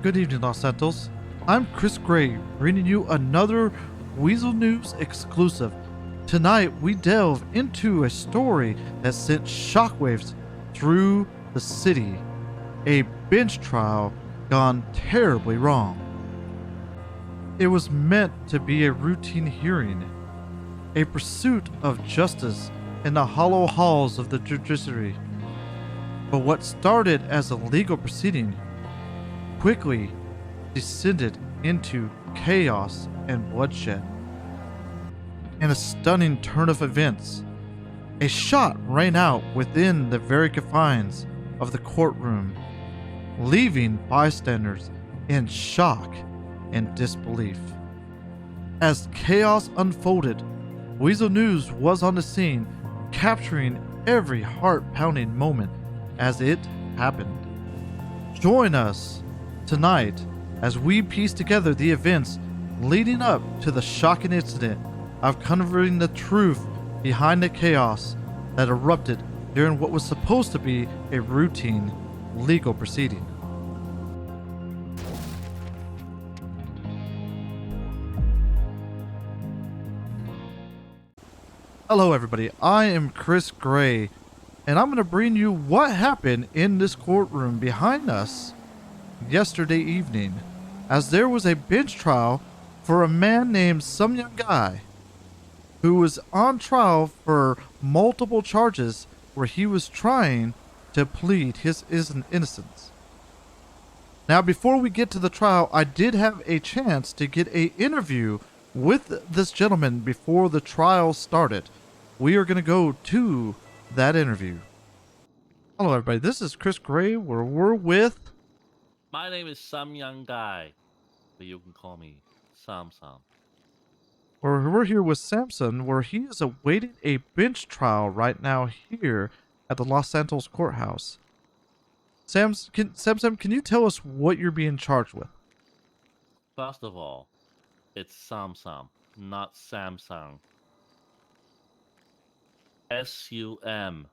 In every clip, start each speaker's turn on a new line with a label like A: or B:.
A: Good evening, Los Santos. I'm Chris Gray, bringing you another Weazel News exclusive. Tonight, we delve into a story that sent shockwaves through the city. A bench trial gone terribly wrong. It was meant to be a routine hearing, a pursuit of justice in the hollow halls of the judiciary. But what started as a legal proceeding quickly descended into chaos and bloodshed. In a stunning turn of events, a shot rang out within the very confines of the courtroom, leaving bystanders in shock and disbelief. As chaos unfolded, Weazel News was on the scene, capturing every heart-pounding moment as it happened. Join us tonight as we piece together the events leading up to the shocking incident of uncovering the truth behind the chaos that erupted during what was supposed to be a routine legal proceeding. Hello everybody, I am Chris Gray, and I'm going to bring you what happened in this courtroom behind us yesterday evening, as there was a bench trial for a man named some young guy who was on trial for multiple charges where he was trying to plead his innocence. Now, before we get to the trial, I did have a chance to get an interview with this gentleman before the trial started. We are going to go to that interview. Hello everybody, this is Chris Gray, where we're with...
B: My name is some young guy, but you can call me Sam.
A: We're here with Samson, where he is awaiting a bench trial right now here at the Los Santos courthouse. Samson, can you tell us what you're being charged with?
B: First of all, it's Sam, not Samsung. SUM.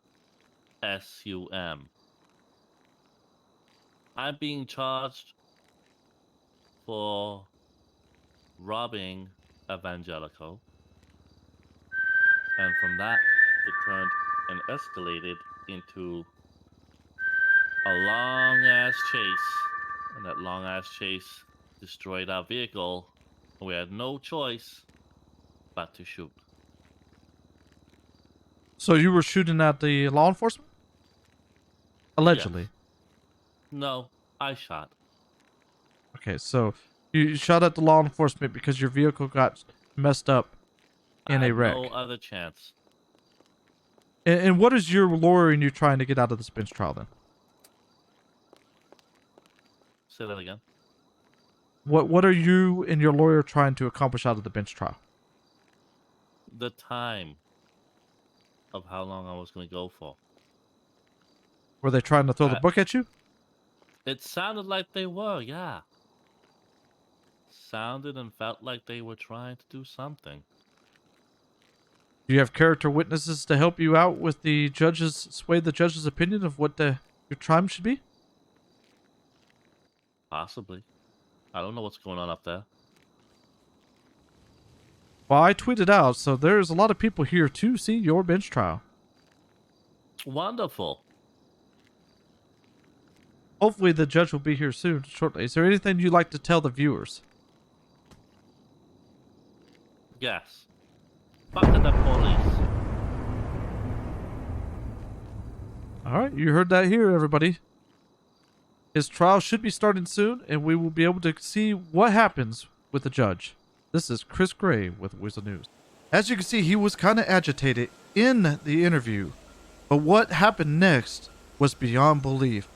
B: I'm being charged for robbing Evangelico. And from that, it turned and escalated into a long-ass chase. And that long-ass chase destroyed our vehicle. And we had no choice but to shoot.
A: So you were shooting at the law enforcement? Allegedly.
B: Yes. No, I shot.
A: Okay, so you shot at the law enforcement because your vehicle got messed up in a wreck.
B: No other chance.
A: And what is your lawyer and you trying to get out of this bench trial then?
B: Say that again.
A: What are you and your lawyer trying to accomplish out of the bench trial?
B: The time of how long I was going to go for.
A: Were they trying to throw the book at you?
B: It sounded like they were, yeah. Sounded and felt like they were trying to do something.
A: Do you have character witnesses to help you out with the judge's, sway the judge's opinion of what your crime should be?
B: Possibly. I don't know what's going on up there.
A: Well, I tweeted out, so there's a lot of people here to see your bench trial.
B: Wonderful.
A: Hopefully the judge will be here soon, shortly. Is there anything you'd like to tell the viewers?
B: Yes. Fuck the police.
A: Alright, you heard that here, everybody. His trial should be starting soon, and we will be able to see what happens with the judge. This is Chris Gray with Weazel News. As you can see, he was kind of agitated in the interview, but what happened next was beyond belief.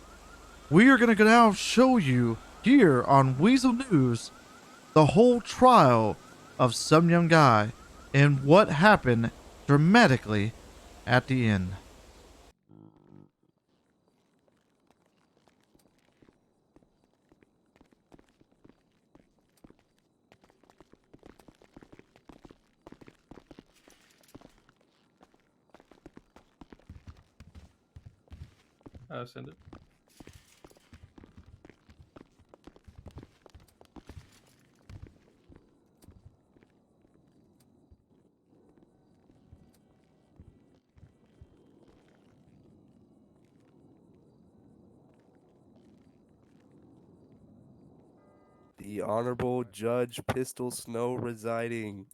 A: We are going to now show you here on Weazel News the whole trial of some young guy and what happened dramatically at the end.
C: Send it. The Honorable Judge Pistol Snow residing.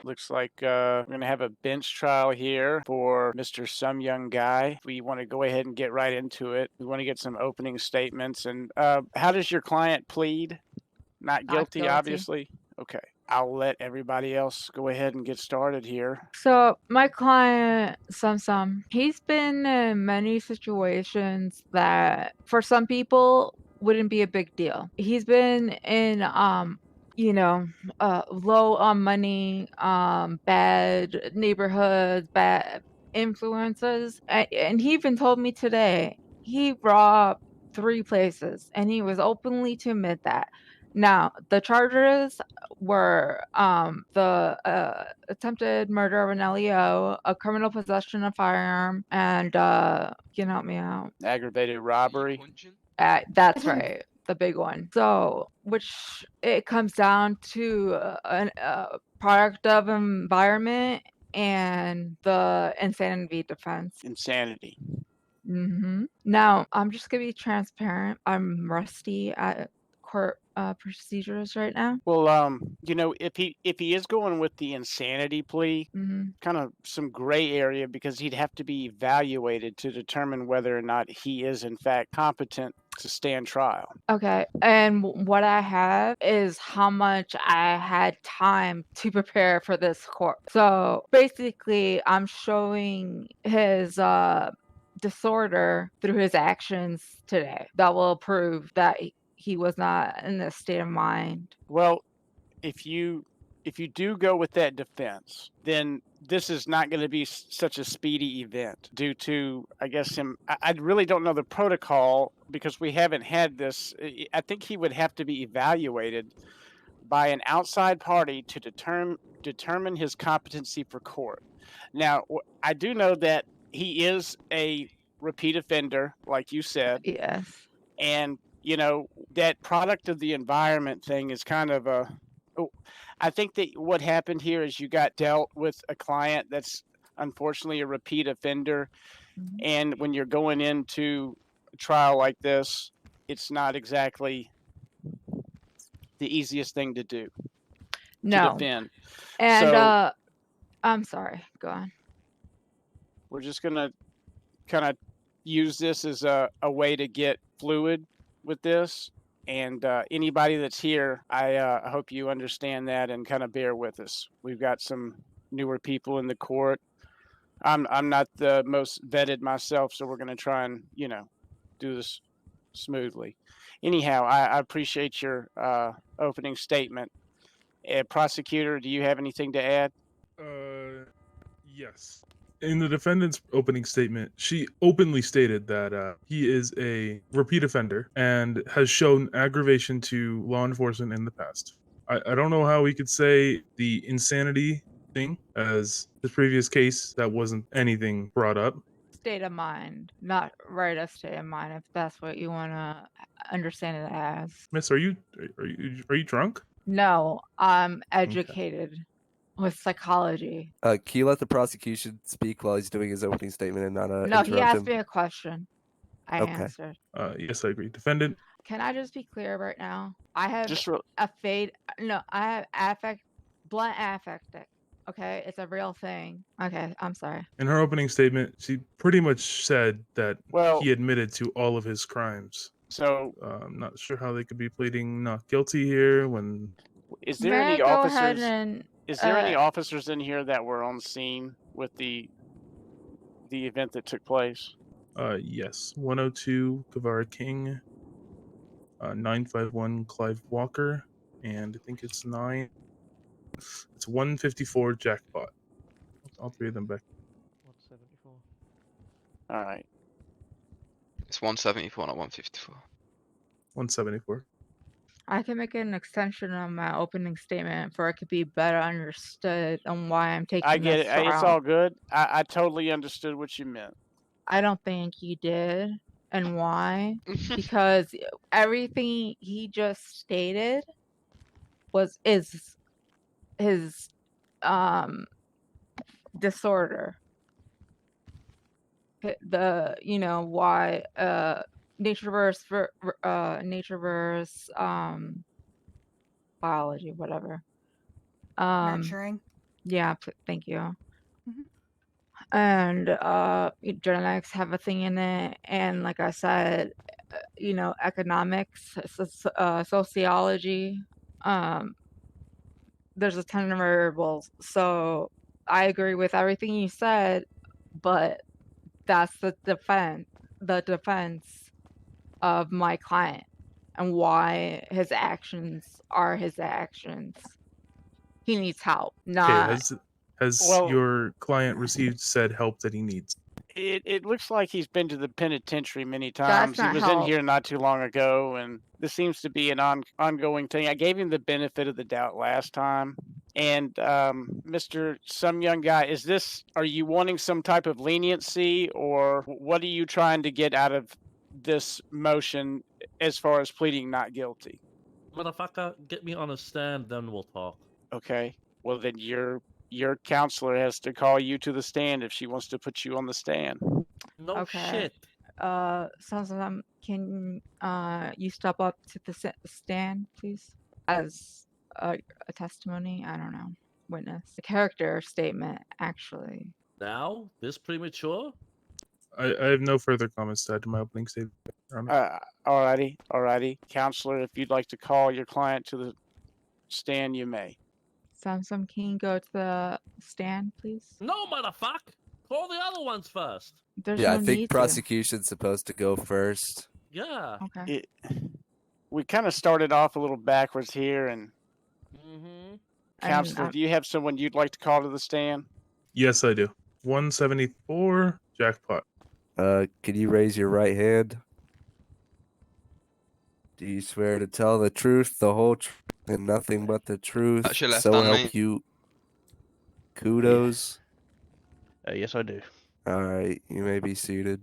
D: Looks like we're going to have a bench trial here for Mr. Some Young Guy. We want to go ahead and get right into it. We want to get some opening statements. And how does your client plead? Not guilty, obviously? Okay. I'll let everybody else go ahead and get started here.
E: So my client, he's been in many situations that for some people wouldn't be a big deal. He's been in low on money, bad neighborhoods, bad influences. And he even told me today he robbed 3 places and he was openly to admit that. Now, the charges were the attempted murder of an LEO, a criminal possession of firearm, and you can help me out.
D: Aggravated robbery.
E: That's right, the big one. So, which it comes down to a product of environment and the insanity defense.
D: Insanity.
E: Now, I'm just gonna be transparent. I'm rusty at court procedures right now.
D: Well, if he is going with the insanity plea, kind of some gray area because he'd have to be evaluated to determine whether or not he is in fact competent to stand trial.
E: Okay, and what I have is how much I had time to prepare for this court. So basically, I'm showing his disorder through his actions today that will prove that he was not in this state of mind.
D: Well, if you do go with that defense, then this is not going to be such a speedy event due to, I guess, him. I really don't know the protocol because we haven't had this. I think he would have to be evaluated by an outside party to determine his competency for court. Now, I do know that he is a repeat offender, like you said.
E: Yes.
D: And, that product of the environment thing is kind of a... I think that what happened here is you got dealt with a client that's unfortunately a repeat offender. And when you're going into a trial like this, it's not exactly the easiest thing to do.
E: No.
D: To defend.
E: And
D: so,
E: I'm sorry. Go on.
D: We're just going to kind of use this as a way to get fluid with this. And anybody that's here, I hope you understand that and kind of bear with us. We've got some newer people in the court. I'm not the most vetted myself, so we're going to try and, do this smoothly. Anyhow, I appreciate your opening statement. Prosecutor, do you have anything to add?
F: Yes. In the defendant's opening statement, she openly stated that he is a repeat offender and has shown aggravation to law enforcement in the past. I don't know how we could say the insanity thing, as his previous case, that wasn't anything brought up.
E: State of mind, not right of state of mind, if that's what you want to understand it as.
F: Miss, are you drunk?
E: No, I'm educated with psychology.
C: Can you let the prosecution speak while he's doing his opening statement and not
E: No,
C: interrupt
E: he asked
C: him?
E: me a question. I answered.
F: Yes, I agree. Defendant.
E: Can I just be clear right now? I have a fade. No, I have blunt affectic. Okay, it's a real thing. Okay, I'm sorry.
F: In her opening statement, she pretty much said that he admitted to all of his crimes.
D: So
F: I'm not sure how they could be pleading not guilty here when...
D: Is there any officers? Is there any officers in here that were on scene with the event that took place?
F: Yes. 102 Guevara King, 951 Clive Walker, and I think it's 154 Jackpot. All 3 of them back.
D: 174. All right.
G: It's 174, not 154.
F: 174.
E: I can make an extension on my opening statement for it could be better understood on why I'm taking
D: I get it.
E: trial.
D: It's all good. I totally understood what you meant.
E: I don't think you did. And why? Because everything he just stated is his disorder. Why nature verse biology, whatever.
H: Nurturing.
E: Yeah, thank you.
H: Mhm.
E: And genetics have a thing in it, and like I said, economics, sociology. There's a ton of variables. So I agree with everything you said, but that's the defense of my client and why his actions are his actions. He needs help,
F: Okay,
E: not
F: has
D: Well-
F: your client received said help that he needs?
D: It looks like he's been to the penitentiary many
E: That's
D: times. He
E: not
D: was in
E: help.
D: here not too long ago, and this seems to be an ongoing thing. I gave him the benefit of the doubt last time. And Mr. Some Young Guy, are you wanting some type of leniency, or what are you trying to get out of this motion as far as pleading not guilty?
B: Motherfucker, get me on a stand, then we'll talk.
D: Okay. Well, then your counselor has to call you to the stand if she wants to put you on the stand.
B: No
E: Okay.
B: shit.
E: Can you step up to the stand, please, as a testimony? I don't know, witness, a character statement, actually.
B: Now? This premature?
F: I have no further comments to add to my opening statement, Your Honor.
D: Alrighty. Counselor, if you'd like to call your client to the stand, you may.
E: Can you go to the stand, please?
B: No, motherfucker! Call the other ones first.
E: There's
C: Yeah,
E: no
C: I
E: need
C: think
E: to.
C: prosecution's supposed to go first.
B: Yeah.
E: Okay.
D: We kind of started off a little backwards here, and
B: Mm-hmm.
D: Counselor, do you have someone you'd like to call to the stand?
F: Yes, I do. 174 jackpot.
C: Can you raise your right hand? Do you swear to tell the truth, the whole truth, and nothing but the truth?
G: That's your left
C: So
G: hand,
C: help
G: mate.
C: you. Kudos.
I: Yes, I do.
C: All right, you may be seated.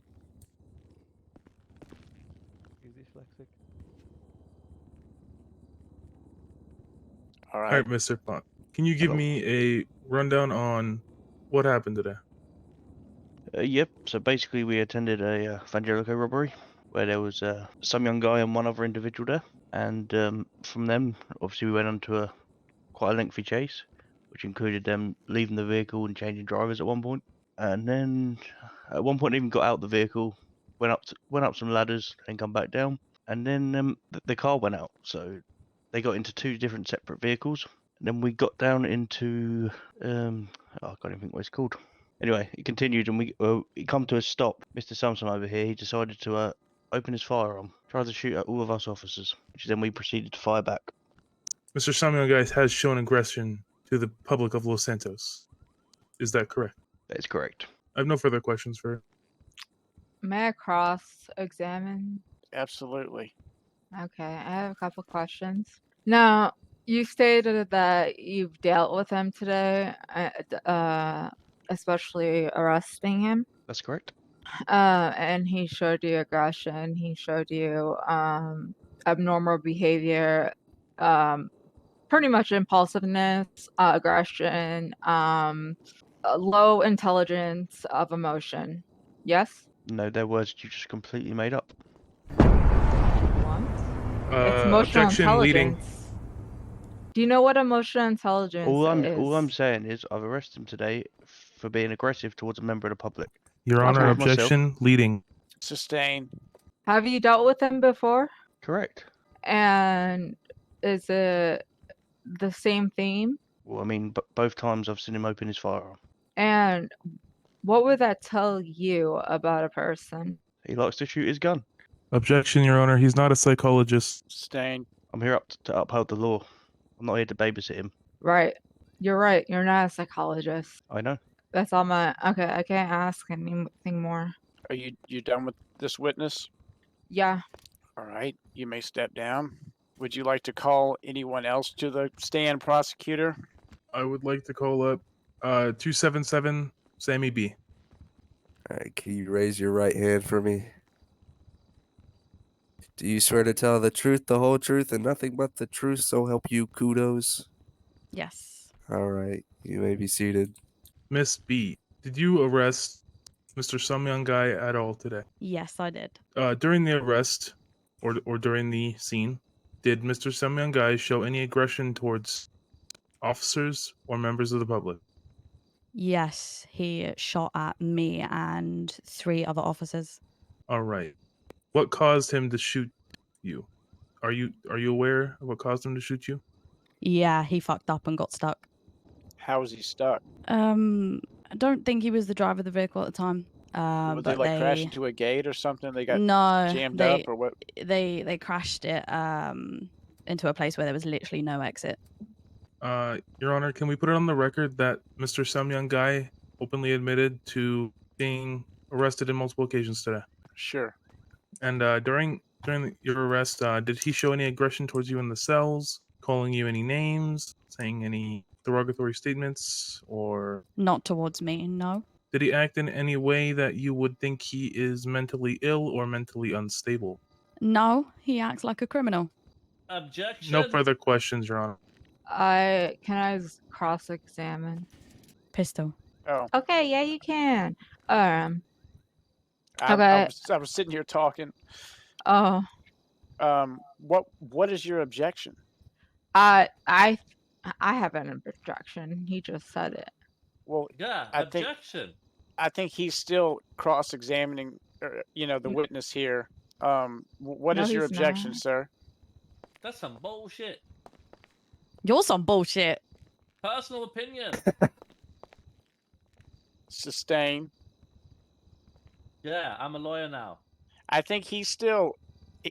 I: He's dyslexic.
D: All
F: All
D: right.
F: right, Mr. Pont. Can you give
I: Hello.
F: me a rundown on what happened today?
I: Yep. So basically, we attended a Evangelico robbery where there was some young guy and one other individual there, and from them, obviously, we went on to a quite a lengthy chase, which included them leaving the vehicle and changing drivers at one point, and then at one point, they even got out the vehicle, went up some ladders, and come back down, and then the car went out. So they got into two different separate vehicles. And then we got down into I can't even think what it's called. Anyway, it continued, and it come to a stop. Mr. Samson over here, he decided to open his firearm, tried to shoot at all of us officers, which then we proceeded to fire back.
F: Mr. Samuel Guys has shown aggression to the public of Los Santos. Is that correct?
I: That is correct.
F: I have no further questions for it.
E: May I cross-examine?
D: Absolutely.
E: Okay, I have a couple questions. Now, you stated that you've dealt with him today, especially arresting him.
I: That's correct.
E: And he showed you aggression. He showed you abnormal behavior, pretty much impulsiveness, aggression, low intelligence of emotion. Yes?
I: No, they're words you just completely made up.
E: What? It's emotional
F: Objection leading.
E: intelligence. Do you know what emotional intelligence
I: All
E: is?
I: I'm saying is I've arrested him today for being aggressive towards a member of the public.
F: Your
I: I'll
F: Honor,
I: talk myself.
F: objection leading.
D: Sustain.
E: Have you dealt with him before?
I: Correct.
E: And is it the same theme?
I: Well, I mean, both times I've seen him open his firearm.
E: And what would that tell you about a person?
I: He likes to shoot his gun.
F: Objection, Your Honor. He's not a psychologist.
D: Sustain.
I: I'm here to uphold the law. I'm not here to babysit him.
E: Right. You're right. You're not a psychologist.
I: I know.
E: That's all my... Okay, I can't ask anything more.
D: Are you done with this witness?
E: Yeah.
D: All right. You may step down. Would you like to call anyone else to the stand, prosecutor?
F: I would like to call up 277 Sammy B.
C: All right, can you raise your right hand for me? Do you swear to tell the truth, the whole truth, and nothing but the truth, so help you, Kudos?
H: Yes.
C: All right, you may be seated.
F: Miss B, did you arrest Mr. Some Young Guy at all today?
J: Yes, I did.
F: During the arrest or during the scene, did Mr. Some Young Guy show any aggression towards officers or members of the public?
J: Yes, he shot at me and 3 other officers.
F: All right. What caused him to shoot you? Are you aware of what caused him to shoot you?
J: Yeah, he fucked up and got stuck.
D: How was he stuck?
J: I don't think he was the driver of the vehicle at the time.
D: Would they
J: But
D: like crash into a gate or something? They got
J: no,
D: jammed
J: they
D: up or what?
J: they crashed it into a place where there was literally no exit.
F: Your Honor, can we put it on the record that Mr. Some Young Guy openly admitted to being arrested in multiple occasions today?
D: Sure.
F: And during your arrest, did he show any aggression towards you in the cells, calling you any names, saying any derogatory statements, or
J: Not towards me, no.
F: did he act in any way that you would think he is mentally ill or mentally unstable?
J: No, he acts like a criminal.
B: Objection.
F: No further questions, Your Honor.
E: Can I cross-examine?
J: Pistol.
D: Oh.
E: Okay, yeah, you can.
D: I was sitting here talking.
E: Oh.
D: What is your objection?
E: I have an objection. He just said it.
D: Well,
B: Yeah,
D: objection. I think he's still cross-examining, the witness here. What
E: No,
D: is your
E: he's
D: objection,
E: not.
D: sir?
B: That's some bullshit.
J: You're some bullshit.
B: Personal opinion.
D: Sustain.
B: Yeah, I'm a lawyer now.
D: I think he's still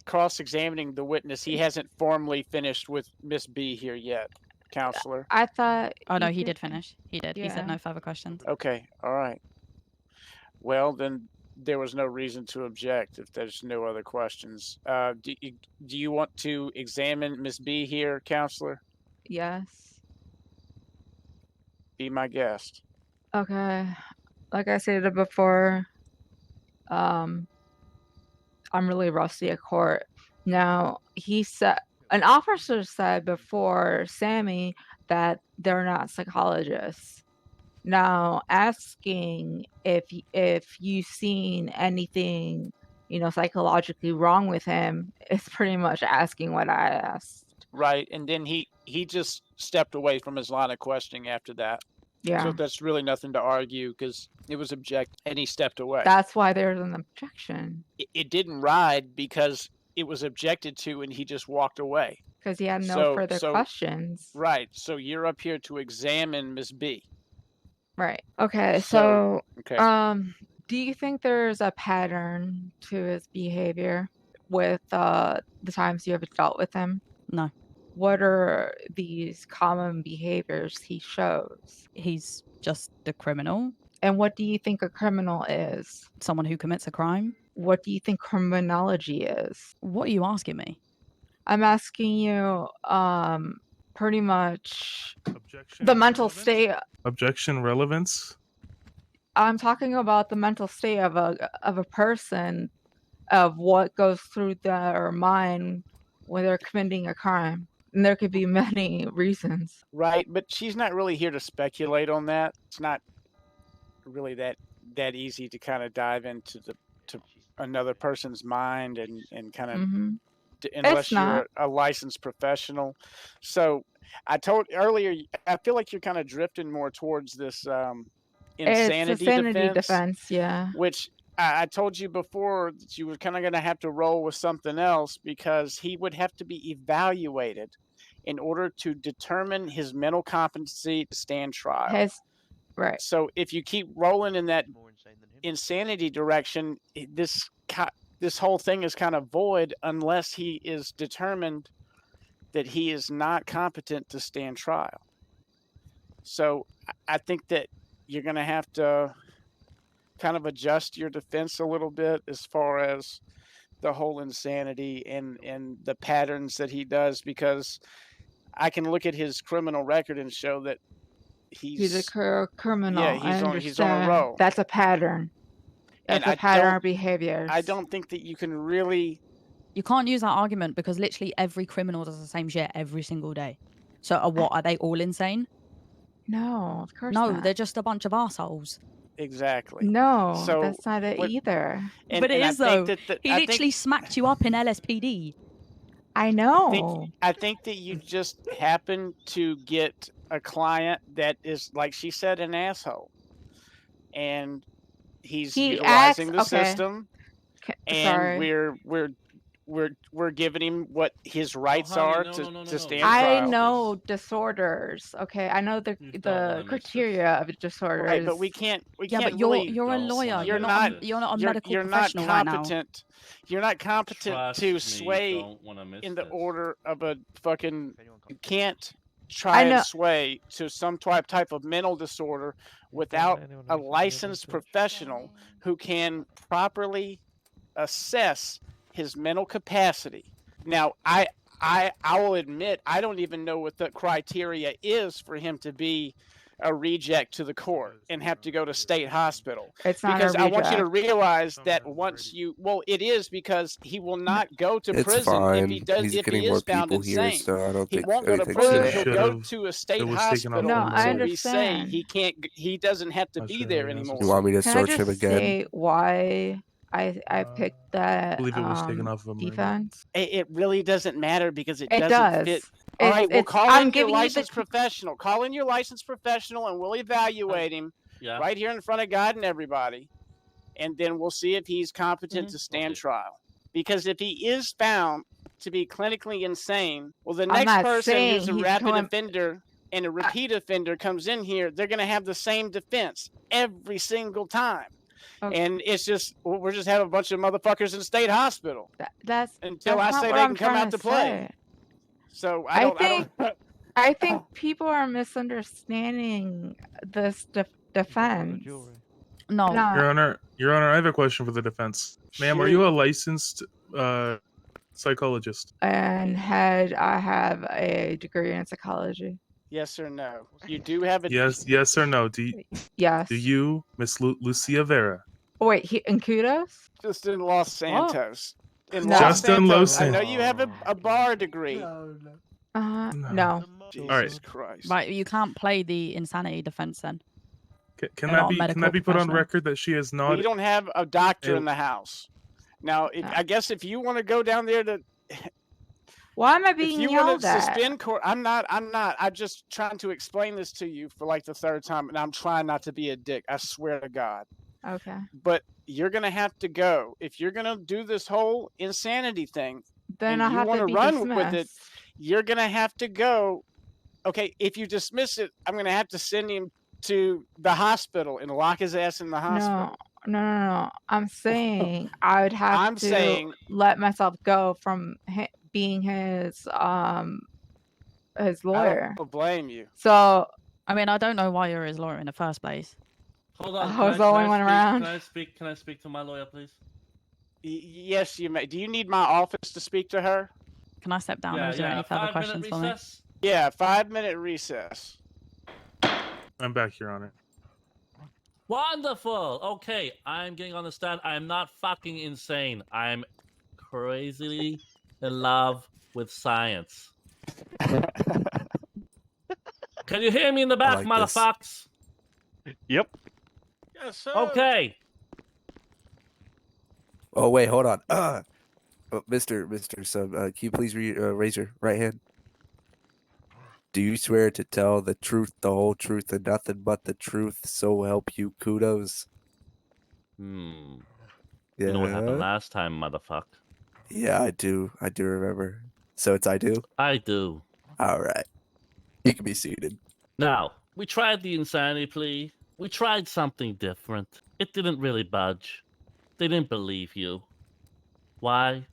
D: cross-examining the witness. He hasn't formally finished with Miss B here yet, counselor.
E: I thought.
J: Oh no, he did finish. He did. He
E: Yeah.
J: said no further questions.
D: Okay, all right. Well, then there was no reason to object if there's no other questions. Do you want to examine Miss B here, counselor?
E: Yes.
D: Be my guest.
E: Okay. Like I said before, I'm really rusty at court. Now, an officer said before Sammy that they're not psychologists. Now, asking if you've seen anything, psychologically wrong with him is pretty much asking what I asked.
D: Right, and then he just stepped away from his line of questioning after that.
E: Yeah.
D: So that's really nothing to argue because it was and he stepped away.
E: That's why there's an objection.
D: It didn't ride because it was objected to and he just walked away.
E: Because he had no further
D: so-
E: questions.
D: Right, so you're up here to examine Miss B.
E: Right. Okay,
D: So-
E: so
D: Okay.
E: do you think there's a pattern to his behavior with the times you have dealt with him?
J: No.
E: What are these common behaviors he shows?
J: He's just a criminal.
E: And what do you think a criminal is?
J: Someone who commits a crime.
E: What do you think criminology is?
J: What are you asking me?
E: I'm asking you pretty much
F: Objection.
E: the mental
F: relevance?
E: state.
F: Objection relevance.
E: I'm talking about the mental state of a person, of what goes through their mind when they're committing a crime. And there could be many reasons.
D: Right, but she's not really here to speculate on that. It's not really that easy to kind of dive into to another person's mind and kind of
E: Hmm.
D: unless you're
E: not.
D: a licensed professional. So I told earlier, I feel like you're kind of drifting more towards this insanity,
E: It's a sanity defense, yeah.
D: which I told you before that you were kind of going to have to roll with something else because he would have to be evaluated in order to determine his mental competency to stand trial.
E: Right.
D: So if you keep rolling in that insanity direction, this whole thing is kind of void unless he is determined that he is not competent to stand trial. So I think that you're going to have to kind of adjust your defense a little bit as far as the whole insanity and the patterns that he does, because I can look at his criminal record and show that
E: He's a criminal.
D: Yeah,
E: I
D: he's on a
E: understand.
D: roll.
E: That's a pattern. That's
D: And
E: a pattern of behaviors.
D: I don't think that you can really.
J: You can't use that argument because literally every criminal does the same shit every single day. So what, are they all insane?
E: No, of course
J: No,
E: not.
J: they're just a bunch of assholes.
D: Exactly.
E: No,
D: So
E: that's not it
D: what-
E: either.
J: But it
D: I
J: is
D: think
J: though.
D: that
J: He
D: I
J: literally
D: think,
J: smacked you up in LSPD.
E: I know.
D: I think that you just happen to get a client that is, like she said, an asshole, and he's
E: He
D: utilizing
E: acts
D: the
E: okay.
D: system, and
E: Sorry.
D: we're giving him what his rights
B: honey,
D: are
B: no,
D: to stand
B: I
E: I
D: trial.
E: know disorders. Okay, I know
B: You don't wanna
E: the
B: miss this.
E: criteria of disorders.
D: Right, but we can't
J: Yeah, but
D: really.
J: you're a
B: don't
J: lawyer.
B: wanna
J: You're
B: miss
J: not.
B: this.
J: You're not a medical
D: You're not
J: professional right now.
D: competent. You're not competent
B: Trust
D: to
B: me,
D: sway
B: don't wanna miss
D: in the
B: this.
D: order of a fucking. You can't
E: I
D: try
E: know-
D: and sway to some type of mental disorder without a licensed professional who can properly assess his mental capacity. Now, I will admit I don't even know what the criteria is for him to be a reject to the court and have to go to state hospital.
E: It's not
D: Because
E: a
D: I want you to
E: reject.
D: realize that once you, well, it is, because he will not go to
C: It's
D: prison
C: fine.
D: if
C: He's
D: he
C: getting more
D: is found
C: people here,
D: insane.
C: so I don't
D: He
C: think
D: won't go to
C: anything's
D: prison.
C: gonna
D: He'll
C: happen.
D: go
F: Should've-
D: to a
F: it
D: state
F: was taken off
D: hospital
E: No, I
D: until we
E: understand.
D: say he doesn't have to
F: Not
D: be
F: sure
D: there
F: how he
D: anymore.
C: You want me to
E: Can I
C: search him
E: just
C: again?
E: say why I picked that
F: I believe it was taken off of him.
E: defense?
D: It really doesn't matter because it
E: It
D: doesn't
E: does.
D: fit. All right, well, call
E: I'm
D: in your
E: giving you the
D: licensed professional. Call in your licensed professional, and we'll evaluate him
B: Yeah.
D: right here in front of God and everybody, and then we'll see if he's competent
E: Mhm.
D: to stand
B: Okay.
D: trial. Because if he is found to be clinically insane, well, the
E: I'm
D: next
E: not
D: person
E: saying
D: who's a
E: he's
D: rapid
E: going-
D: offender and a repeat offender comes in here, they're going to have the same defense every single time.
E: Okay.
D: And it's just, we're just having a bunch of motherfuckers in state hospital
E: That's
D: until
E: that's
D: I
E: not
D: say
E: what
D: they
E: I'm
D: can come
E: trying
D: out to play.
E: say.
D: So
E: I
D: I
E: think
D: don't.
E: I think people are misunderstanding this defense.
J: No.
E: Not-
F: Your Honor, I have a question for the defense. Ma'am, are you a licensed psychologist?
E: and I have a degree in psychology.
D: Yes or no? You do have a
F: Yes or no?
E: Yes.
F: Do you, Miss Lucia Vera?
E: Oh, wait, in Kudos?
D: just in Los Santos. In
E: No.
D: Los
F: Just in Los
D: Santos, I know
F: Santos.
D: you have a bar degree.
E: No.
D: Jesus
F: Alright.
D: Christ.
J: Right, you can't play the insanity defense then.
F: Can
J: You're not a
F: that
J: medical
F: be put on
J: professional.
F: record that she is not?
D: We don't have a doctor
F: a-
D: in the house. Now,
E: No.
D: I guess if you want to go down there to,
E: Why am I
D: if
E: being
D: you want
E: yelled
D: to
E: at?
D: suspend court, I'm not. I'm just trying to explain this to you for like the third time, and I'm trying not to be a dick. I swear to God.
E: Okay.
D: But you're gonna have to go if you're gonna do this whole insanity thing.
E: Then
D: and
E: I
D: you
E: have
D: want
E: to
D: to
E: be
D: run with it,
E: dismissed.
D: you're gonna have to go. Okay, if you dismiss it, I'm gonna have to send him to the hospital and lock his ass in the hospital.
E: No. I'm saying I would have
D: I'm
E: to
D: saying-
E: let myself go from being his lawyer.
D: I don't blame you.
E: So
J: I mean, I don't know why you're his lawyer in the first place.
B: Hold on.
E: I was the only one around.
B: Can I speak to my lawyer, please?
D: Yes, you may. Do you need my office to speak to her?
J: Can I step down? Or is there any further
B: 5-minute
J: questions for me?
B: recess?
D: Yeah, 5-minute recess.
F: I'm back, Your Honor.
B: Wonderful. Okay, I'm getting on the stand. I'm not fucking insane. I'm crazily in love with science. Can you hear me in the back,
C: like this.
B: motherfuckers?
I: Yep.
D: Yes, sir.
B: Okay.
C: Oh wait, hold on. Mr. Sub, can you please raise your right hand? Do you swear to tell the truth, the whole truth, and nothing but the truth? So help you, kudos.
B: You
C: Yeah.
B: know what happened last time, motherfucker?
C: Yeah, I do. I do remember. So it's I do.
B: I do.
C: All right. You can be seated.
B: Now, we tried the insanity plea. We tried something different. It didn't really budge. They didn't believe you. Why?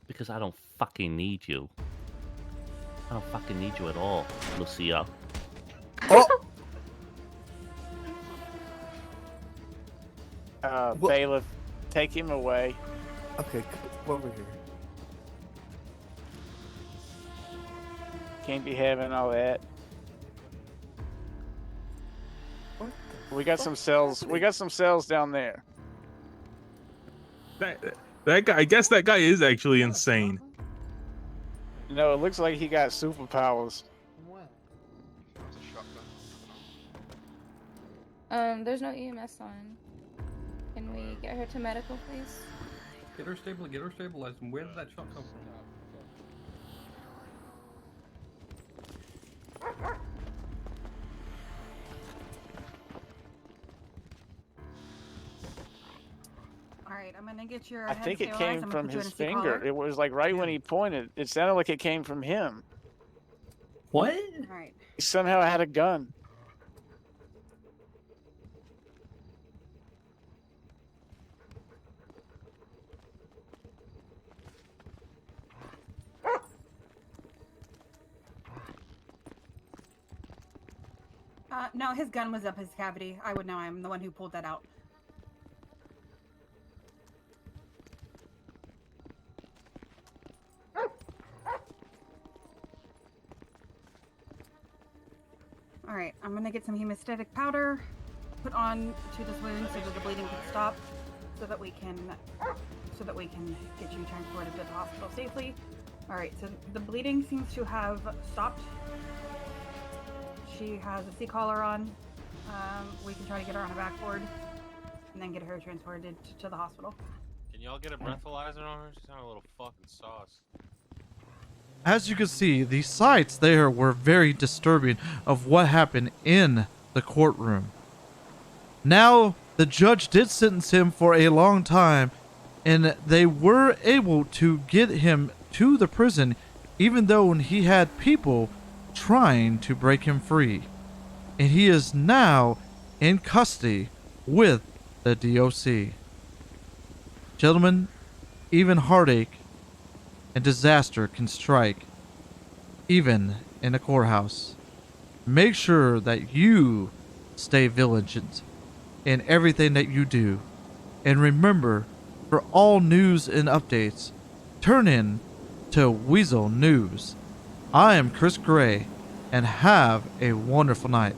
B: Because I don't fucking need you. I don't fucking need you at all, Lucia.
C: Oh. What?
D: Bailiff, take him away.
C: Okay, come over here.
D: Can't be having all that.
C: What
D: We got some cells. We got some cells down there.
F: That guy. I guess that guy is actually insane.
D: No, it looks like he got superpowers.
K: There's no EMS on. Can we get her to medical, please?
L: Get her stabilized. And where did that shot come from?
H: All right, I'm gonna get your.
D: I
H: head
D: think it
H: stabilized.
D: came
H: I'm gonna
D: from
H: put you in
D: his
H: a seat
D: finger.
H: collar.
D: It was like right when he pointed. It sounded like it came from him.
L: What?
H: All right.
D: He somehow had a gun.
H: No, his gun was up his cavity. I would know. I'm the one who pulled that out. All right, I'm gonna get some hemostatic powder put on to this wound so that the bleeding can stop, so that we can get you transported to the hospital safely. All right, so the bleeding seems to have stopped. She has a C-collar on. We can try to get her on a backboard and then get her transported to the hospital.
M: Can y'all get a breathalyzer on her? She sounded a little fucking sauce.
A: As you can see, the sights there were very disturbing of what happened in the courtroom. Now, the judge did sentence him for a long time, and they were able to get him to the prison, even though he had people trying to break him free. And he is now in custody with the DOC. Gentlemen, even heartache and disaster can strike, even in a courthouse. Make sure that you stay vigilant in everything that you do. And remember, for all news and updates, turn in to Weazel News. I am Chris Gray, and have a wonderful night.